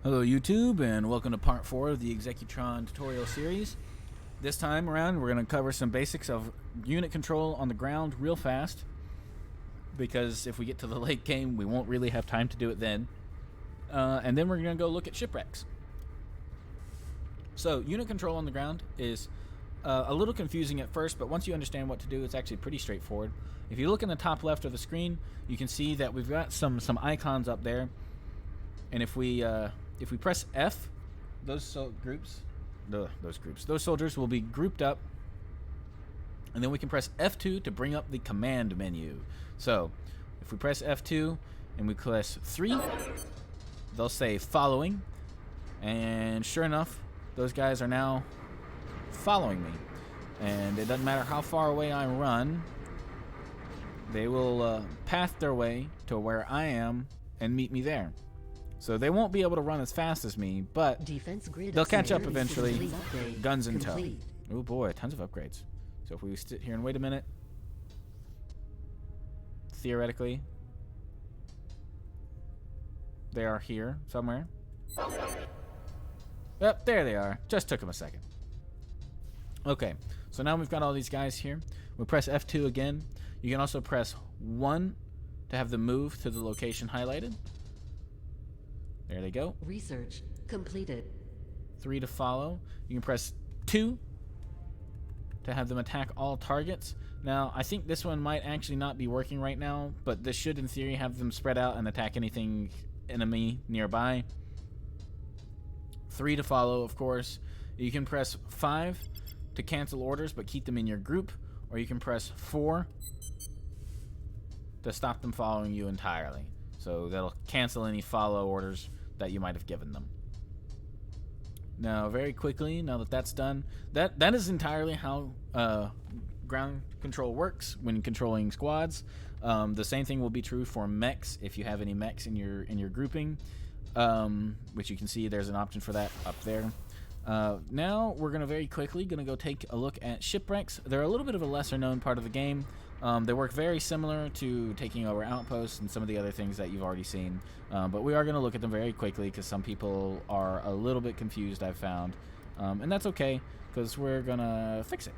Hello YouTube, and welcome to part 4 of the Executron tutorial series. This time around we're going to cover some basics of unit control on the ground real fast, because if we get to the late game we won't really have time to do it then. And then we're going to go look at shipwrecks. So unit control on the ground is a little confusing at first, but once you understand what to do, it's actually pretty straightforward. If you look in the top left of the screen, you can see that we've got some icons up there, and if we press F, those soldiers will be grouped up, and then we can press F2 to bring up the command menu. So if we press F2 and we press 3, they'll say following, and sure enough, those guys are now following me, and it doesn't matter how far away I run, they will path their way to where I am and meet me there. So they won't be able to run as fast as me, but they'll catch up eventually, guns in tow. Oh boy, tons of upgrades. So if we sit here and wait a minute, theoretically, they are here somewhere. Yep, there they are. Just took them a second. Okay, so now we've got all these guys here. We press F2 again. You can also press 1 to have them move to the location highlighted. There they go. Research completed. 3 to follow. You can press 2 to have them attack all targets. Now, I think this one might actually not be working right now, but this should, in theory, have them spread out and attack anything enemy nearby. 3 to follow, of course. You can press 5 to cancel orders, but keep them in your group, or you can press 4 to stop them following you entirely. So that'll cancel any follow orders that you might have given them. Now, very quickly, now that that's done, that is entirely how ground control works when controlling squads. The same thing will be true for mechs if you have any mechs in your grouping, which you can see there's an option for that up there. Now we're gonna very quickly go take a look at shipwrecks. They're a little bit of a lesser known part of the game. They work very similar to taking over outposts and some of the other things that you've already seen, but we are going to look at them very quickly because some people are a little bit confused, I've found, and that's okay because we're going to fix it.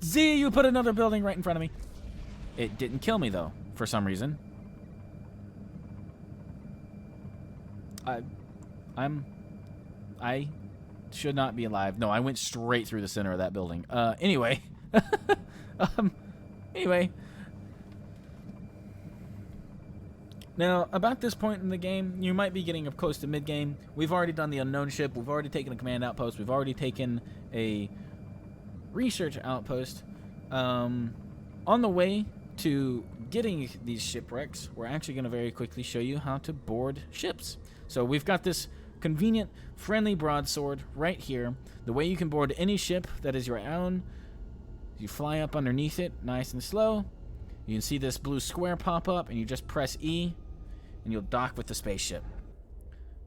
Z, you put another building right in front of me. It didn't kill me though, for some reason. I should not be alive. No, I went straight through the center of that building. Anyway. Anyway. Now, about this point in the game, you might be getting up close to mid-game. We've already done the unknown ship. We've already taken a command outpost. We've already taken a research outpost. On the way to getting these shipwrecks, we're actually going to very quickly show you how to board ships. So we've got this convenient, friendly broadsword right here. The way you can board any ship that is your own, you fly up underneath it nice and slow. You can see this blue square pop up, and you just press E, and you'll dock with the spaceship.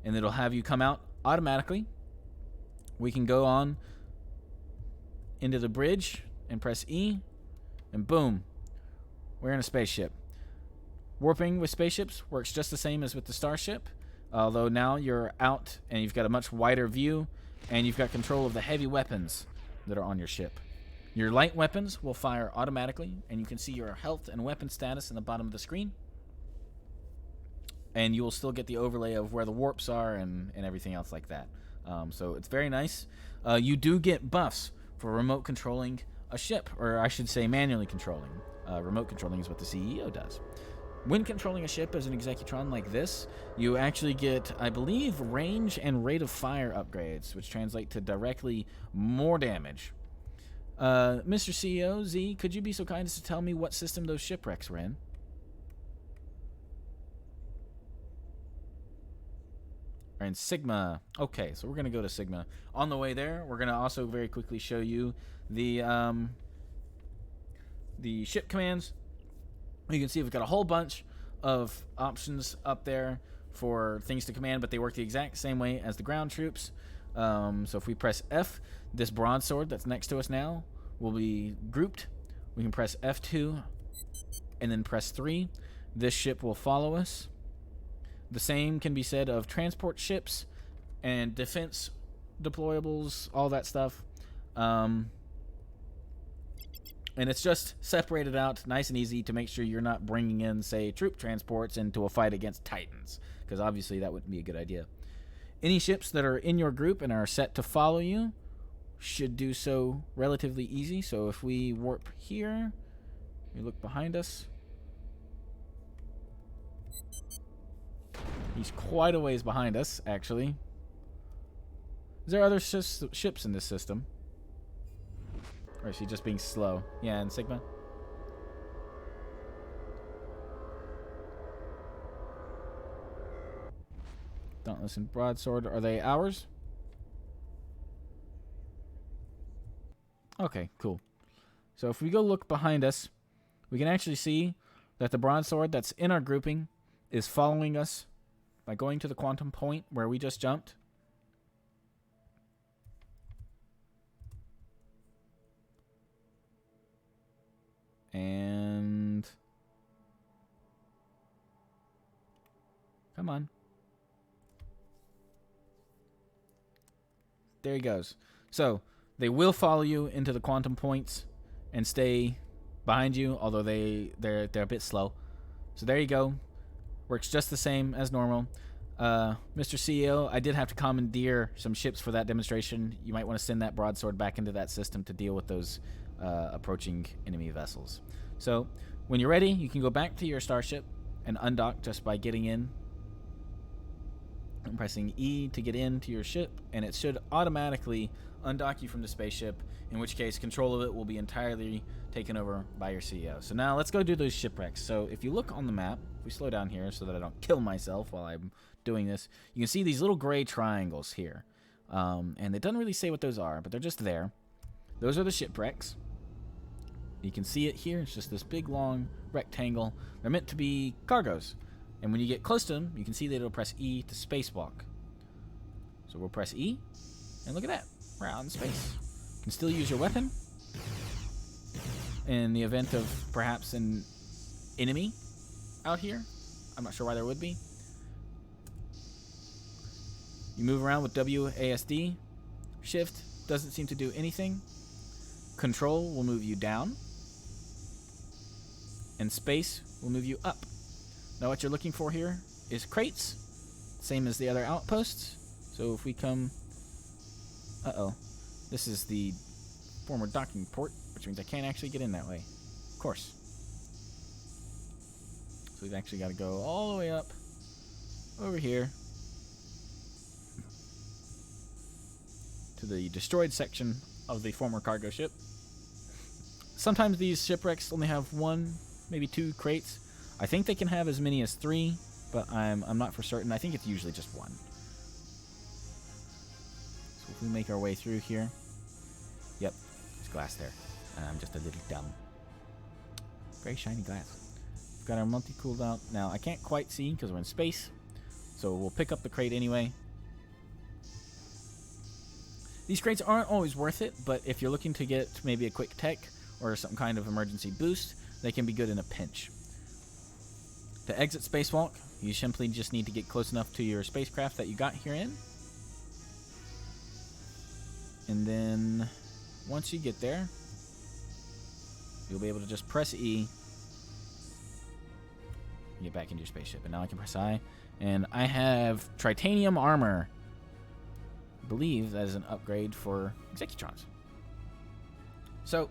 And it'll have you come out automatically. We can go on into the bridge and press E, and boom, we're in a spaceship. Warping with spaceships works just the same as with the starship. Although now you're out and you've got a much wider view and you've got control of the heavy weapons that are on your ship. Your light weapons will fire automatically, and you can see your health and weapon status in the bottom of the screen. And you will still get the overlay of where the warps are and everything else like that. So it's very nice. You do get buffs for remote controlling a ship, or I should say manually controlling. Remote controlling is what the CEO does. When controlling a ship as an Executron like this, you actually get, I believe, range and rate of fire upgrades, which translate to directly more damage. Mr. CEO, Z, could you be so kind as to tell me what system those shipwrecks were in? Are in Sigma. Okay, so we're going to go to Sigma. On the way there, we're going to also very quickly show you the ship commands. You can see we've got a whole bunch of options up there for things to command, but they work the exact same way as the ground troops. So if we press F, this broadsword that's next to us now will be grouped. We can press F2 and then press 3, this ship will follow us. The same can be said of transport ships and defense deployables, all that stuff. And it's just separated out nice and easy to make sure you're not bringing in, say, troop transports into a fight against Titans, because obviously that wouldn't be a good idea. Any ships that are in your group and are set to follow you should do so relatively easy. So if we warp here, we look behind us. He's quite a ways behind us, actually. Is there other ships in this system? Or is he just being slow? Yeah, in Sigma. Dauntless and Broadsword, are they ours? Okay, cool. So if we go look behind us, we can actually see that the Broadsword that's in our grouping is following us by going to the quantum point where we just jumped. And come on. There he goes. So they will follow you into the quantum points and stay behind you, although they're a bit slow. So there you go. Works just the same as normal. Mr. CEO, I did have to commandeer some ships for that demonstration. You might want to send that broadsword back into that system to deal with those approaching enemy vessels. So when you're ready, you can go back to your starship and undock just by getting in and pressing E to get into your ship, and it should automatically undock you from the spaceship, in which case control of it will be entirely taken over by your CEO. So now let's go do those shipwrecks. So if you look on the map, if we slow down here so that I don't kill myself while I'm doing this, you can see these little gray triangles here. And it doesn't really say what those are, but they're just there. Those are the shipwrecks. You can see it here. It's just this big, long rectangle. They're meant to be cargoes. And when you get close to them, you can see that it'll press E to spacewalk. So we'll press E, and look at that. We're out in space. You can still use your weapon in the event of perhaps an enemy out here. I'm not sure why there would be. You move around with WASD. Shift doesn't seem to do anything. Control will move you down. And space will move you up. Now what you're looking for here is crates, same as the other outposts. So if we come, this is the former docking port, which means I can't actually get in that way. Of course. So we've actually got to go all the way up over here to the destroyed section of the former cargo ship. Sometimes these shipwrecks only have one, maybe two crates. I think they can have as many as 3, but I'm not for certain. I think it's usually just 1. So if we make our way through here, yep, there's glass there. I'm just a little dumb. Very shiny glass. We've got our multi-cooled out. Now I can't quite see because we're in space, so we'll pick up the crate anyway. These crates aren't always worth it, but if you're looking to get maybe a quick tech or some kind of emergency boost, they can be good in a pinch. To exit spacewalk, you simply just need to get close enough to your spacecraft that you got here in. And then once you get there, you'll be able to just press E and get back into your spaceship. And now I can press I. And I have titanium armor. I believe that is an upgrade for Executrons. So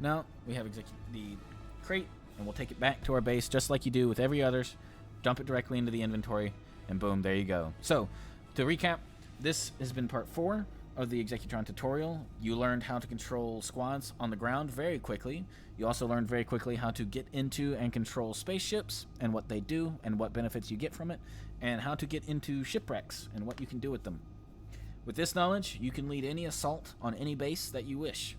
now we have the crate. And we'll take it back to our base just like you do with every others. Dump it directly into the inventory, and boom, there you go. So, to recap, this has been part 4 of the Executron tutorial. You learned how to control squads on the ground very quickly. You also learned very quickly how to get into and control spaceships and what they do and what benefits you get from it, and how to get into shipwrecks and what you can do with them. With this knowledge, you can lead any assault on any base that you wish.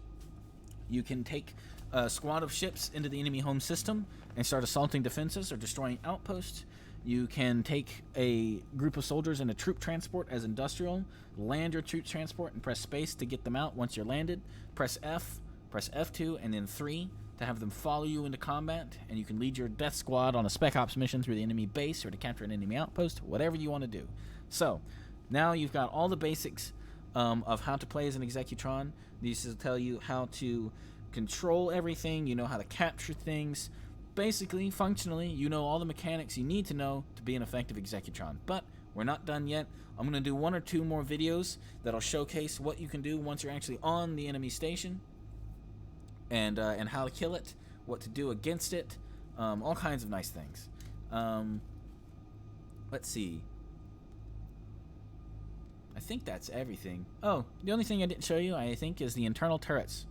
You can take a squad of ships into the enemy home system and start assaulting defenses or destroying outposts. You can take a group of soldiers in a troop transport as industrial, land your troop transport and press space to get them out once you're landed. Press F, press F2, and then 3 to have them follow you into combat, and you can lead your death squad on a spec ops mission through the enemy base or to capture an enemy outpost, whatever you want to do. So now you've got all the basics of how to play as an Executron. These will tell you how to control everything, you know how to capture things. Basically, functionally, you know all the mechanics you need to know to be an effective Executron. But we're not done yet. I'm going to do 1 or 2 more videos that'll showcase what you can do once you're actually on the enemy station, and how to kill it, what to do against it, all kinds of nice things. Let's see. I think that's everything. Oh, the only thing I didn't show you, I think, is the internal turrets.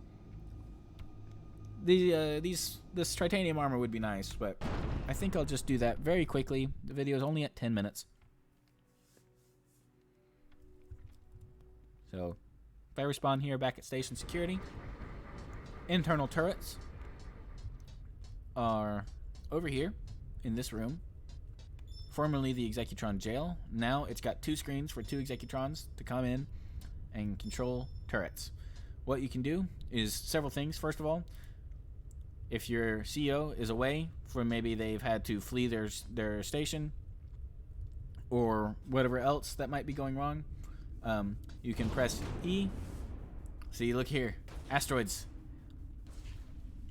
This titanium armor would be nice, but I think I'll just do that very quickly. The video is only at 10 minutes. So, if I respawn here back at station security, internal turrets are over here in this room. Formerly the Executron jail. Now it's got 2 screens for 2 Executrons to come in and control turrets. What you can do is several things. First of all, if your CEO is away, for maybe they've had to flee their station or whatever else that might be going wrong, you can press E. See, look here, asteroids.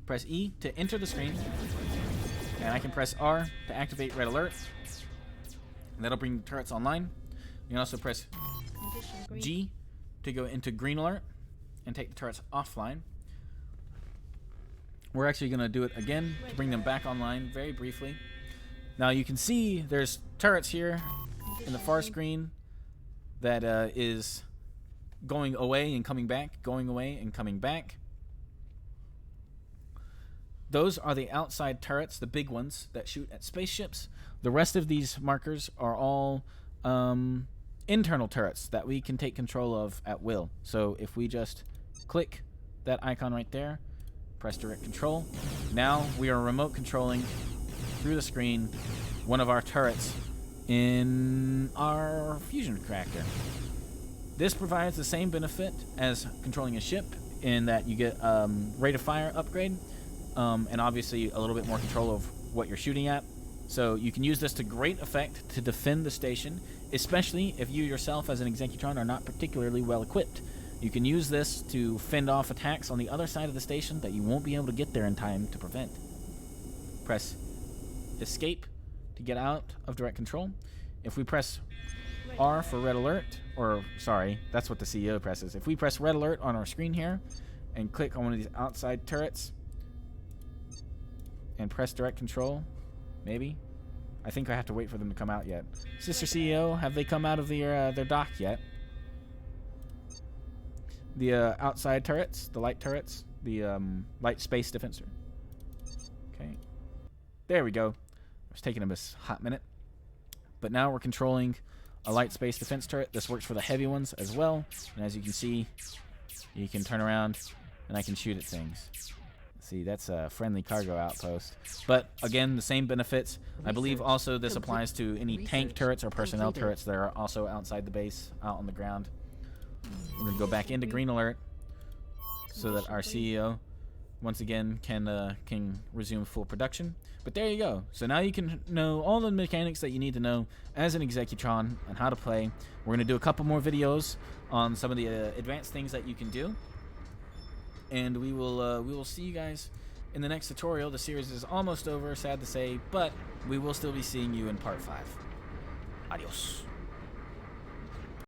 Press E to enter the screen, and I can press R to activate red alert. And that'll bring the turrets online. You can also press G to go into green alert and take the turrets offline. We're actually going to do it again to bring them back online very briefly. Now you can see there's turrets here in the far screen that is going away and coming back, going away and coming back. Those are the outside turrets, the big ones that shoot at spaceships. The rest of these markers are all internal turrets that we can take control of at will. So if we just click that icon right there, press direct control, now we are remote controlling through the screen one of our turrets in our fusion reactor. This provides the same benefit as controlling a ship in that you get rate of fire upgrade, and obviously a little bit more control of what you're shooting at. So you can use this to great effect to defend the station, especially if you yourself as an Executron are not particularly well equipped. You can use this to fend off attacks on the other side of the station that you won't be able to get there in time to prevent. Press escape to get out of direct control. If we press R for red alert, or sorry, that's what the CEO presses. If we press red alert on our screen here and click on one of these outside turrets and press direct control, maybe. I think I have to wait for them to come out yet. Sister CEO, have they come out of their dock yet? The outside turrets, the light turrets, the light space defenser. Okay, there we go. It's taking them a hot minute, but now we're controlling a light space defense turret. This works for the heavy ones as well, and as you can see, you can turn around and I can shoot at things. See, that's a friendly cargo outpost. But again, the same benefits. I believe also this applies to any tank turrets or personnel turrets that are also outside the base, out on the ground. We're going to go back into green alert so that our CEO once again can resume full production. But there you go. So now you can know all the mechanics that you need to know as an Executron and how to play. We're going to do a couple more videos on some of the advanced things that you can do. And we will see you guys in the next tutorial. The series is almost over, sad to say, but we will still be seeing you in part 5. Adios.